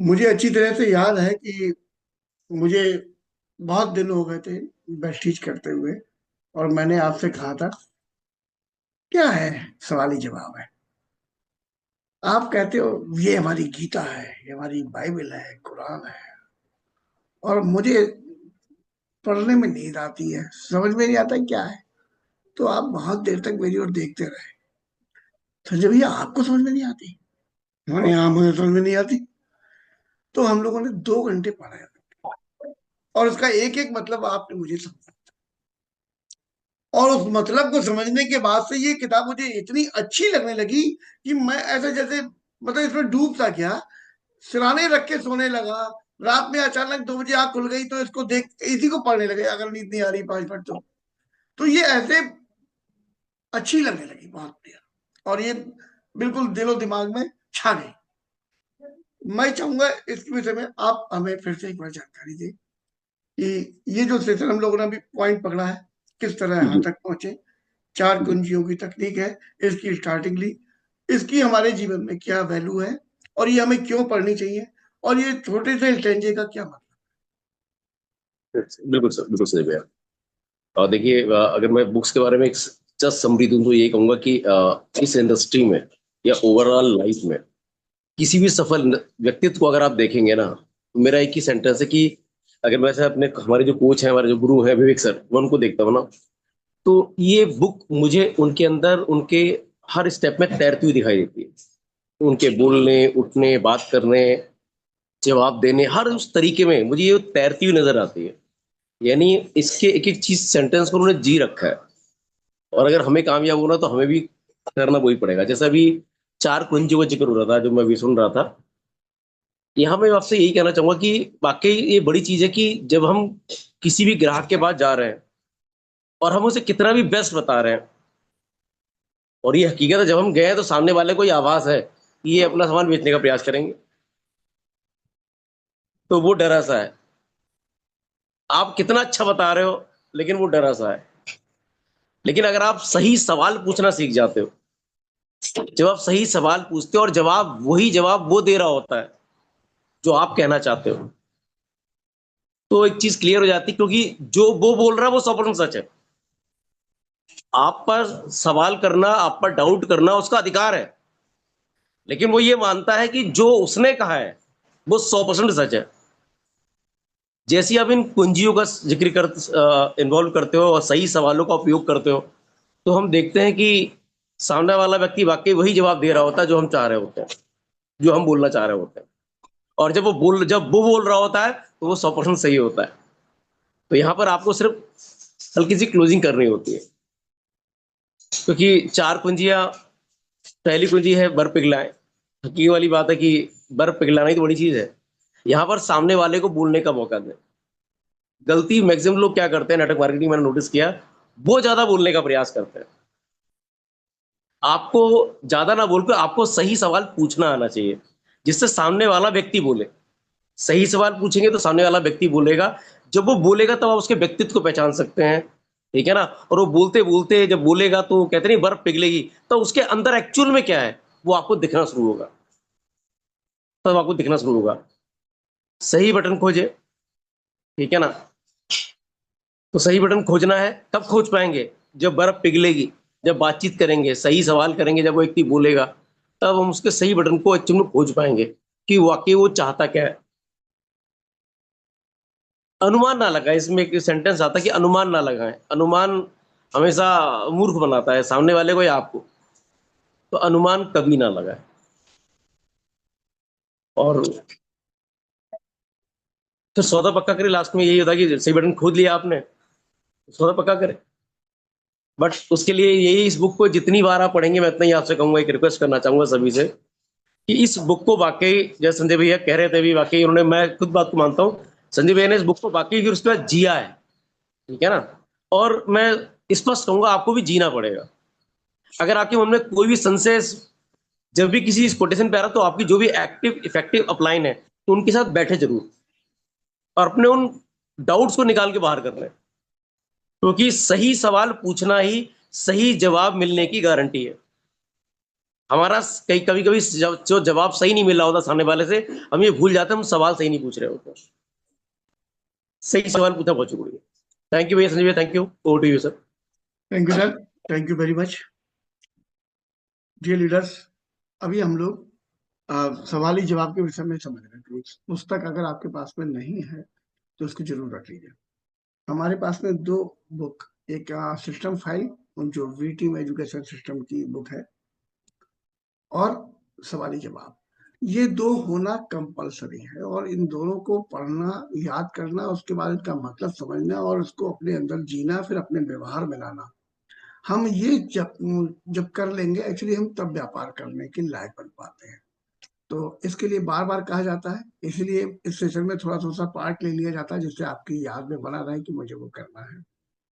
मुझे अच्छी तरह से याद है कि मुझे बहुत दिन हो गए थे बैस्टिज करते हुए, और मैंने आपसे कहा था क्या है, सवाल ही जवाब है। आप कहते हो ये हमारी गीता है, ये हमारी बाइबल है, कुरान है, और मुझे पढ़ने में नींद आती है, समझ में नहीं आता क्या है। तो आप बहुत देर तक मेरी ओर देखते रहे। संजय भैया, आपको समझ में नहीं आती? मैंने, हाँ, मुझे समझ में नहीं आती। तो हम लोगों ने 2 घंटे पढ़ा, और उसका एक एक मतलब आपने मुझे समझा। और उस मतलब को समझने के बाद से ये किताब मुझे इतनी अच्छी लगने लगी कि मैं ऐसे जैसे, मतलब इसमें डूब सा गया, सिराने रख के सोने लगा। रात में अचानक 2 बजे आंख खुल गई तो इसको देख इसी को पढ़ने लगे, अगर नींद नहीं आ रही 5 मिनट तो ये ऐसे अच्छी लगने लगी, बहुत बढ़िया। और ये बिल्कुल दिलो दिमाग में छा गई। मैं चाहूंगा इसके विषय में आप हमें फिर से एक बार जानकारी दें कि ये जो सेशन हम लोगों ने अभी पॉइंट पकड़ा है, किस तरह यहाँ जी तक पहुंचे। 4 कुंजियों की तकनीक है, इसकी स्टार्टिंग ली, इसकी हमारे जीवन में क्या वैल्यू है, और ये हमें क्यों पढ़नी चाहिए, और ये छोटे से स्टेंजे का क्या मतलब। बिल्कुल सर, बिल्कुल सही भैया। और देखिए, अगर मैं बुक्स के बारे में एक जस्ट समरी दूं तो ये कहूंगा कि इस इंडस्ट्री में या ओवरऑल लाइफ में किसी भी सफल व्यक्तित्व को अगर आप देखेंगे ना, तो मेरा एक ही सेंटेंस है कि अगर मैं से अपने हमारे जो कोच हैं, हमारे जो गुरु हैं विवेक सर, मैं उनको देखता हूँ ना, तो ये बुक मुझे उनके अंदर उनके हर स्टेप में तैरती हुई दिखाई देती है। उनके बोलने, उठने, बात करने, जवाब देने, हर उस तरीके में मुझे ये तैरती हुई नजर आती है। यानी इसके एक एक चीज सेंटेंस को उन्होंने जी रखा है। और अगर हमें कामयाब होना तो हमें भी करना वही पड़ेगा। जैसा अभी 4 कुंजियों का जिक्र हो रहा था जो मैं भी सुन रहा था, यहाँ मैं आपसे यही कहना चाहूंगा कि वाकई ये बड़ी चीज है कि जब हम किसी भी ग्राहक के पास जा रहे हैं और हम उसे कितना भी बेस्ट बता रहे हैं, और ये हकीकत है जब हम गए हैं तो सामने वाले को ये आभास है कि ये अपना सामान बेचने का प्रयास करेंगे, तो वो डरा सा है। आप कितना अच्छा बता रहे हो, लेकिन वो डरा सा है। लेकिन अगर आप सही सवाल पूछना सीख जाते हो, जब आप सही सवाल पूछते हो और जवाब वही जवाब वो दे रहा होता है जो आप कहना चाहते हो, तो एक चीज क्लियर हो जाती है, क्योंकि जो वो बोल रहा है वो 100% सच है। आप पर सवाल करना, आप पर डाउट करना उसका अधिकार है, लेकिन वो ये मानता है कि जो उसने कहा है वो 100% सच है। जैसे ही आप इन कुंजियों का जिक्र कर इन्वॉल्व करते हो और सही सवालों का उपयोग करते हो, तो हम देखते हैं कि सामने वाला व्यक्ति वाकई वही जवाब दे रहा होता है जो हम चाह रहे होते हैं, जो हम बोलना चाह रहे होते हैं। और जब वो बोल रहा होता है तो वो 100% सही होता है। तो यहाँ पर आपको सिर्फ हल्की सी क्लोजिंग करनी होती है, क्योंकि 4 कुंजियां, पहली कुंजी है बर्फ पिघलाएं। हकीकत वाली बात है कि बर्फ पिघलाना ही तो बड़ी चीज है। यहाँ पर सामने वाले को बोलने का मौका दें। गलती मैक्सिमम लोग क्या करते हैं नेटवर्क मार्केटिंग, मैंने नोटिस किया, वो ज्यादा बोलने का प्रयास करते हैं। आपको ज्यादा ना बोलकर आपको सही सवाल पूछना आना चाहिए, जिससे सामने वाला व्यक्ति बोले। सही सवाल पूछेंगे तो सामने वाला व्यक्ति बोलेगा। जब वो बोलेगा तब आप उसके व्यक्तित्व को पहचान सकते हैं, ठीक है ना। और वो बोलते बोलते जब बोलेगा तो कहते नहीं बर्फ पिघलेगी, तो उसके अंदर एक्चुअल में क्या है वो आपको दिखना शुरू होगा। तब आपको दिखना शुरू होगा। सही बटन खोजे, ठीक है ना। तो सही बटन खोजना है, कब खोज पाएंगे? जब बर्फ पिघलेगी, जब बातचीत करेंगे, सही सवाल करेंगे, जब वो व्यक्ति बोलेगा, तब हम उसके सही बटन को एक्चुअल में खोज पाएंगे कि वाकई वो चाहता क्या है। अनुमान ना लगाए, इसमें एक सेंटेंस आता है कि अनुमान ना लगाएं। अनुमान हमेशा मूर्ख बनाता है, सामने वाले को या आपको। तो अनुमान कभी ना लगाए। और फिर सौदा पक्का करे, लास्ट में यही होता है कि सही बटन खोद लिया आपने, तो सौदा पक्का करे। बट उसके लिए यही, इस बुक को जितनी बार आप पढ़ेंगे मैं उतना ही आपसे कहूंगा, एक रिक्वेस्ट करना चाहूंगा सभी से कि इस बुक को वाकई, जैसे संजय भैया कह रहे थे भी, वाकई उन्होंने, मैं खुद बात को मानता हूँ, संजय भैया ने इस बुक को वाकई फिर उसके बाद जिया है, ठीक है ना। और मैं स्पष्ट कहूंगा आपको भी जीना पड़ेगा। अगर आपके मन में कोई भी संशय जब भी किसी इस कोटेशन पे आ रहा, तो आपकी जो भी एक्टिव इफेक्टिव अपलाइन है, तो उनके साथ बैठे जरूर, और अपने उन डाउट्स को निकाल के बाहर कर लें, क्योंकि सही सवाल पूछना ही सही जवाब मिलने की गारंटी है। हमारा कई कभी कभी जो जवाब सही नहीं मिल रहा होता सामने वाले से, हम ये भूल जाते हैं हम सवाल सही नहीं पूछ रहे होते, सही सवाल पूछना बहुत जरूरी है। थैंक यू भैया, संजय भैया, thank you, over to you sir. Thank you sir, thank you very much. Dear leaders, अभी हम लोग सवाली जवाब के विषय में समझ रहे थे। पुस्तक अगर आपके पास में नहीं है तो उसको जरूर रख लीजिए। हमारे पास में दो बुक, एक सिस्टम फाइल जो वी टीम एजुकेशन सिस्टम की बुक है, और सवाली जवाब, ये दो होना कंपलसरी है। और इन दोनों को पढ़ना, याद करना, उसके बाद इनका मतलब समझना और उसको अपने अंदर जीना, फिर अपने व्यवहार में लाना, हम ये जब जब कर लेंगे एक्चुअली हम तब व्यापार करने के लायक बन पाते हैं। तो इसके लिए बार बार कहा जाता है, इसलिए इस सेशन में थोड़ा थोड़ा सा पार्ट ले लिया जाता है जिससे आपकी याद में बना रहे कि मुझे वो करना है।